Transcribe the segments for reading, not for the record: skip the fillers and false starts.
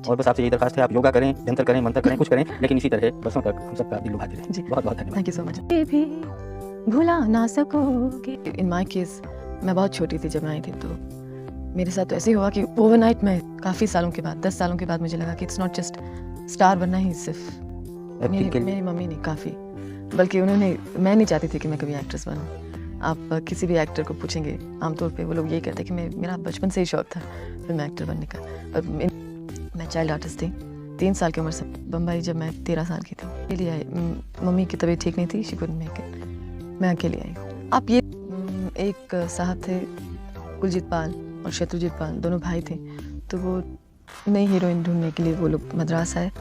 और बस आपसे यही दरखास्त है, आप योगा करें, जंतर करें, मंत्र करें, कुछ करें, लेकिन इसी तरह बरसों तक हम सबका दिल लुभाते रहें। जी बहुत बहुत धन्यवाद। Thank you so much. भी भुला ना सकोगे। इन माई केस मैं बहुत छोटी थी जब आई थी, तो मेरे साथ तो ऐसे ही हुआ कि ओवरनाइट में काफ़ी सालों के बाद 10 सालों के बाद मुझे लगा कि इट्स नॉट जस्ट स्टार बनना ही सिर्फ मेरी मम्मी ने काफ़ी, बल्कि उन्होंने, मैं नहीं चाहती थी कि मैं कभी एक्ट्रेस बनूं। आप किसी भी एक्टर को पूछेंगे आमतौर पे वो लोग यही कहते हैं कि मेरा बचपन से ही शौक था फिल्म एक्टर बनने का। और मैं चाइल्ड आर्टिस्ट थी 3 साल की उम्र से। बम्बई जब मैं 13 साल की थी अकेली आई। मम्मी की तबीयत ठीक नहीं थी, शी कुडंट मेक इट, मैं अकेली आई। आप ये एक साहब थे कुलजीत पाल और शत्रुजीत पाल, दोनों भाई थे, तो वो नई हीरोइन ढूंढने के लिए वो लोग मद्रास आए।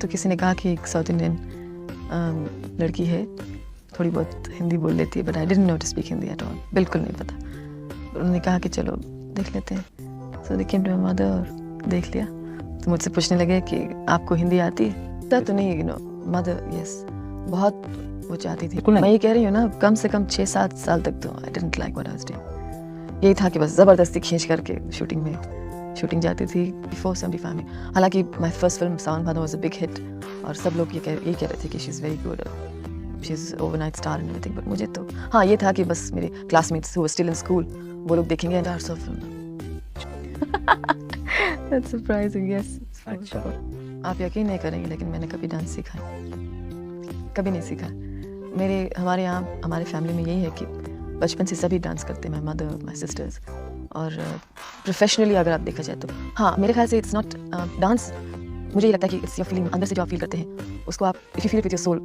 तो किसी ने कहा कि एक साउथ इंडियन लड़की है, थोड़ी बहुत हिंदी बोल लेती है, but I didn't know to speak Hindi at all, बिल्कुल नहीं पता। उन्होंने कहा कि चलो देख लेते हैं। सो दे केम टू माय मदर और देख लिया। तो मुझसे पूछने लगे कि आपको हिंदी आती है? तो नहीं, मदर यस, बहुत वो चाहती थी। मैं ये कह रही हूँ ना, कम से कम 6-7 साल तक तो I didn't like what I was doing. यही था कि बस ज़बरदस्ती खींच करके शूटिंग जाती थी 475 में। हालांकि my first film Sawan Bhadon was a big hit और सब लोग ये कह रहे थे कि she is very good, she is overnight star and everything, but मुझे तो हाँ ये था कि बस मेरे classmates who were still in school वो लोग देखेंगे and are so film. That's surprising, yes. अच्छा, आप यकीन नहीं करेंगे लेकिन मैंने कभी डांस सीखा कभी नहीं सीखा। हमारे यहाँ हमारे फैमिली में यही है कि बचपन से सभी डांस करते हैं, माय मदर, माय सिस्टर्स। और प्रोफेशनली अगर आप देखा जाए तो हाँ, मेरे ख्याल से इट्स नॉट डांस, मुझे ये लगता है कि इट्स योर फीलिंग, अंदर से जो आप फील करते हैं उसको आप if you feel with your soul,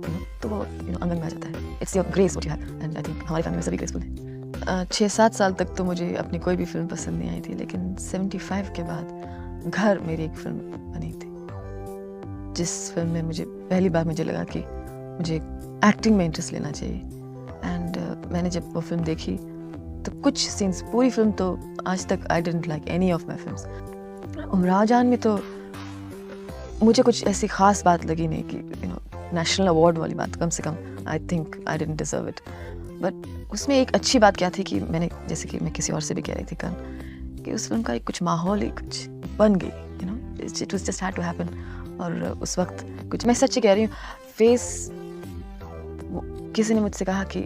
तो वो अंगन में आ जाता है। It's your grace what you have, and I think हमारी फैमिली में सभी ग्रेसफुल हैं। 6-7 साल तक तो मुझे अपनी कोई भी फिल्म पसंद नहीं आई थी, लेकिन 75 के बाद घर मेरी एक फिल्म बनी थी, जिस फिल्म में मुझे पहली बार मुझे लगा कि मुझे एक्टिंग में इंटरेस्ट लेना चाहिए। एंड मैंने जब वो फिल्म देखी तो कुछ सीन्स, पूरी फिल्म तो आज तक I didn't like any of my films. Umrao जान में तो मुझे कुछ ऐसी खास बात लगी नहीं कि नेशनल अवार्ड वाली बात, कम से कम I think I didn't deserve it. But उसमें एक अच्छी बात क्या थी कि मैंने, जैसे कि मैं किसी और से भी कह रही थी कल, कि उस फिल्म का एक कुछ माहौल ही कुछ बन गई, it was just had to happen. और उस वक्त कुछ, मैं सच्ची कह रही हूँ, फेस, किसी ने मुझसे कहा कि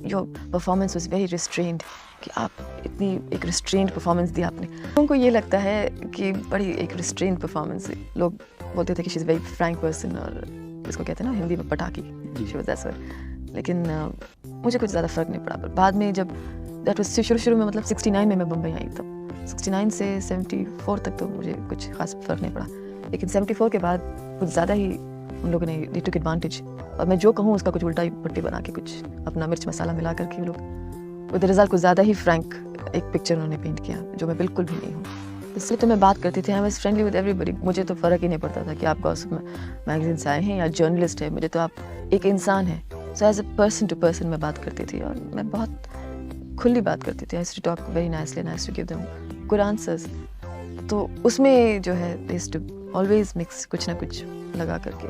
your performance was very restrained, कि आप इतनी एक रिस्ट्रेन्ड परफॉर्मेंस दी आपने। लोगों को ये लगता है कि बड़ी एक रिस्ट्रेन्ड परफॉर्मेंस है। लोग बोलते थे कि she is very Frank person, और इसको कहते हैं ना हिंदी में पटाखी, शी वाज दैट वर्ड। लेकिन मुझे कुछ ज़्यादा फ़र्क नहीं पड़ा। पर बाद में जब दैट वाज शुरू में, मतलब 69 में मैं बम्बई आई, तब 69 से 74 तक तो मुझे कुछ खास फ़र्क नहीं पड़ा। लेकिन 74 के बाद कुछ ज़्यादा ही उन लोगों ने दे टुक एडवांटेज, और मैं जो कहूँ उसका कुछ उल्टा ही पट्टी बना के, कुछ अपना मिर्च मसाला मिला करके वो लोग विद रिजल्ट कुछ ज़्यादा ही फ्रैंक एक पिक्चर उन्होंने पेंट किया, जो मैं बिल्कुल भी नहीं हूँ। इसलिए तो मैं बात करती थी, I was friendly with everybody. मुझे तो फ़र्क ही नहीं पड़ता था कि आप गॉसिप मैगजीन से आए हैं या जर्नलिस्ट है, मुझे तो आप एक इंसान है। So as a person to person मैं बात करती थी, और मैं बहुत खुली बात करती थी। I used to talk very nicely and I used to give them good answers. तो उसमें जो है they used to always mix कुछ ना कुछ लगा करके,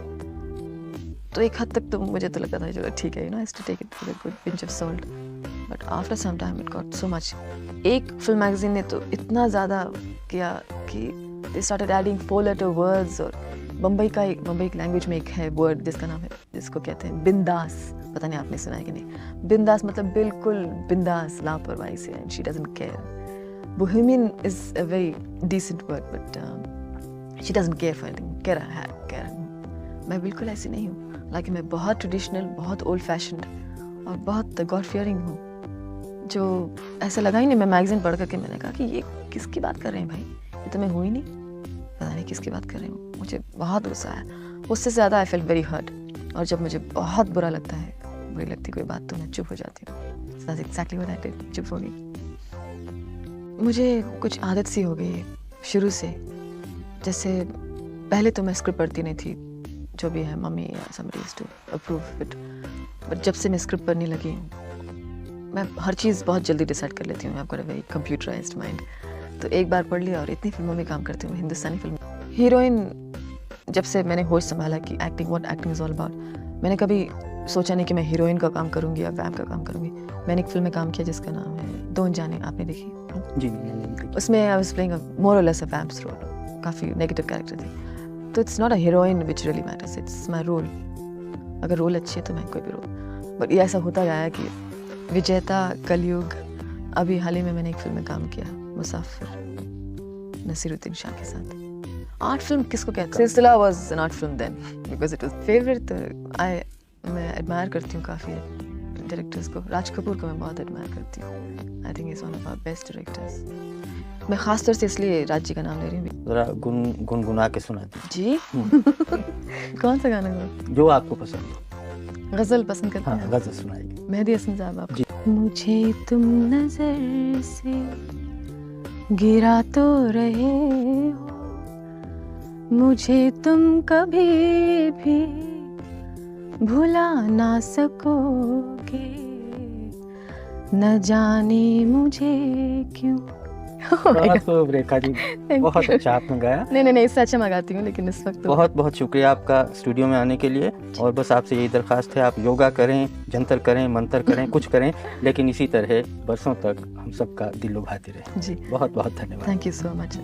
तो एक हद तक तो मुझे तो लगता था चलो ठीक है, I to take it with a good pinch of salt. But after some time it got so much. एक फिल्म मैगजीन ने तो इतना ज़्यादा किया कि they started adding 4 letter words. और बम्बई की लैंग्वेज में एक है वर्ड जिसका नाम है, जिसको कहते हैं बिंदास। पता नहीं आपने सुना है कि नहीं। बिंदास मतलब बिल्कुल बिंदास, लापरवाही से, and she doesn't care. Bohemian is a very decent word, but she doesn't care for anything. Care मैं बिल्कुल ऐसी नहीं हूँ। हालांकि मैं बहुत ट्रेडिशनल, बहुत ओल्ड फैशन्ड और बहुत गॉड फियरिंग हूँ, जो ऐसा लगा ही नहीं। मैं मैगजीन पढ़ करके मैंने कहा कि ये किसकी बात कर रहे हैं भाई, ये तो मैं हुई नहीं, पता नहीं किसकी बात कर रही हूँ। मुझे बहुत गुस्सा आया, उससे ज़्यादा आई फेल्ट वेरी हर्ट। और जब मुझे बहुत बुरा लगता है, बुरी लगती कोई बात, तो मैं चुप हो जाती हूँ। That's exactly what I did, चुप हो गई। मुझे कुछ आदत सी हो गई है शुरू से। जैसे पहले तो मैं स्क्रिप्ट पढ़ती नहीं थी, जो भी है मम्मी या somebody used to approve it, but जब से मैं स्क्रिप्ट पढ़ने लगी, मैं हर चीज़ बहुत जल्दी डिसाइड कर लेती हूँ। I've got a very computerized mind। तो एक बार पढ़ लिया, और इतनी फिल्मों में काम करती हूँ, हिंदुस्तानी फिल्म। हीरोइन, जब से मैंने होश संभाला कि what acting is all about, मैंने कभी सोचा नहीं कि मैं हीरोइन का काम करूँगी या वैम्प का काम करूँगी। मैंने एक फिल्म में काम किया जिसका नाम है दो अनजाने, आपने देखी? जी नहीं। उसमें आई वाज प्लेइंग मोर और लेस अ वैम्प्स रोल, काफ़ी नेगेटिव कैरेक्टर थी। तो it's not a heroine which really matters, it's my role. अगर रोल अच्छी है तो मैं कोई भी रोल। बट ये ऐसा होता गया है कि विजेता, कलयुग, अभी हाल ही में मैंने एक फिल्म में काम किया, मुसाफिर, नसीरुद्दीन शाह के साथ। आर्ट फिल्म किसको कहते हैं? Silsila was an art film then because it was favourite. मैं एडमायर करती हूँ काफ़ी डायरेक्टर्स को। राज कपूर को मैं बहुत एडमायर करती हूँ। I think is one of our best directors. मैं ख़ास तौर से इसलिए राज जी का नाम ले रही हूँ। ज़रा गुनगुना के सुना दीजिए जी कौन सा गाना गाऊँ? जो आपको पसंद हो। गज़ल पसंद करते हाँ, हैं? गज़ल सुनाइए। मेहदी हसन साहब आप। मुझे तुम नजर से गिरा तो रहे हो, मुझे तुम कभी भी भुला ना सकोगे, न जाने मुझे क्यों। बहुत खूब रेखा जी, बहुत अच्छा आपने गाया। नहीं इससे अच्छा मैं गाती हूँ, लेकिन इस वक्त बहुत बहुत शुक्रिया आपका स्टूडियो में आने के लिए। और बस आपसे यही दरख्वास्त है, आप योगा करें, जंतर करें, मंतर करें, कुछ करें, लेकिन इसी तरह बरसों तक हम सबका दिल लुभाते रहें। जी बहुत बहुत धन्यवाद। Thank you so much.